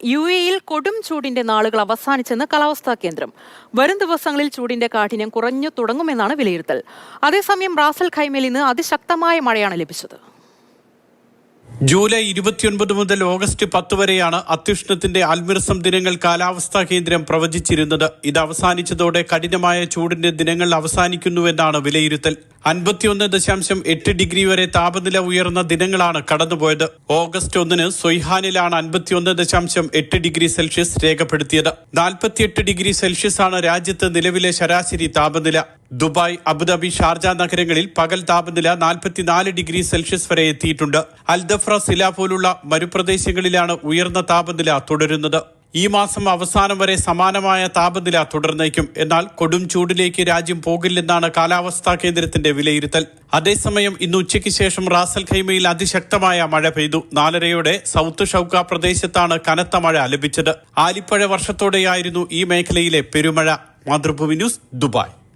UAE-യിൽ കൊടും ചൂടിന്റെ നാളുകൾ അവസാനിച്ചെന്ന് കാലാവസ്ഥാ കേന്ദ്രം. വരും ദിവസങ്ങളിൽ ചൂടിന്റെ കാഠിന്യം കുറഞ്ഞു തുടങ്ങുമെന്നാണ് വിലയിരുത്തൽ. അതേസമയം റാസൽ ഖൈമയിൽ ഇന്ന് അതിശക്തമായ മഴയാണ് ലഭിച്ചത്. ജൂലൈ 29 മുതൽ ഓഗസ്റ്റ് 10 വരെയാണ് അത്യുഷ്ണത്തിന്റെ അൽമിർസം ദിനങ്ങൾ കാലാവസ്ഥാ കേന്ദ്രം പ്രവചിച്ചിരുന്നത്. ഇത് അവസാനിച്ചതോടെ കഠിനമായ ചൂടിന്റെ ദിനങ്ങൾ അവസാനിക്കുന്നുവെന്നാണ് വിലയിരുത്തൽ. 51.8 ഡിഗ്രി വരെ താപനില ഉയർന്ന ദിനങ്ങളാണ് കടന്നുപോയത്. ഓഗസ്റ്റ് 1 സൊയ്ഹാനിലാണ് 51.8 ഡിഗ്രി സെൽഷ്യസ് രേഖപ്പെടുത്തിയത്. 48 ഡിഗ്രി സെൽഷ്യസ് ആണ് രാജ്യത്ത് നിലവിലെ ശരാശരി താപനില. ദുബായ്, അബുദാബി, ഷാർജ നഗരങ്ങളിൽ പകൽ താപനില 44 ഡിഗ്രി സെൽഷ്യസ് വരെ എത്തിയിട്ടുണ്ട്. അൽദഫ്ര, സില പോലുള്ള മരുപ്രദേശങ്ങളിലാണ് ഉയർന്ന താപനില തുടരുന്നത്. ഈ മാസം അവസാനം വരെ സമാനമായ താപനില തുടർന്നേക്കും. എന്നാൽ കൊടും ചൂടിലേക്ക് രാജ്യം പോകില്ലെന്നാണ് കാലാവസ്ഥാ കേന്ദ്രത്തിന്റെ വിലയിരുത്തൽ. അതേസമയം ഇന്ന് ഉച്ചയ്ക്ക് ശേഷം റാസൽ ഖൈമയിൽ അതിശക്തമായ മഴ പെയ്തു. 4:30 സൗത്ത് ഷൗക്ക പ്രദേശത്താണ് കനത്ത മഴ ലഭിച്ചത്. ആലിപ്പഴ വർഷത്തോടെയായിരുന്നു ഈ മേഖലയിലെ പെരുമഴ. Mathrubhumi news, Dubai.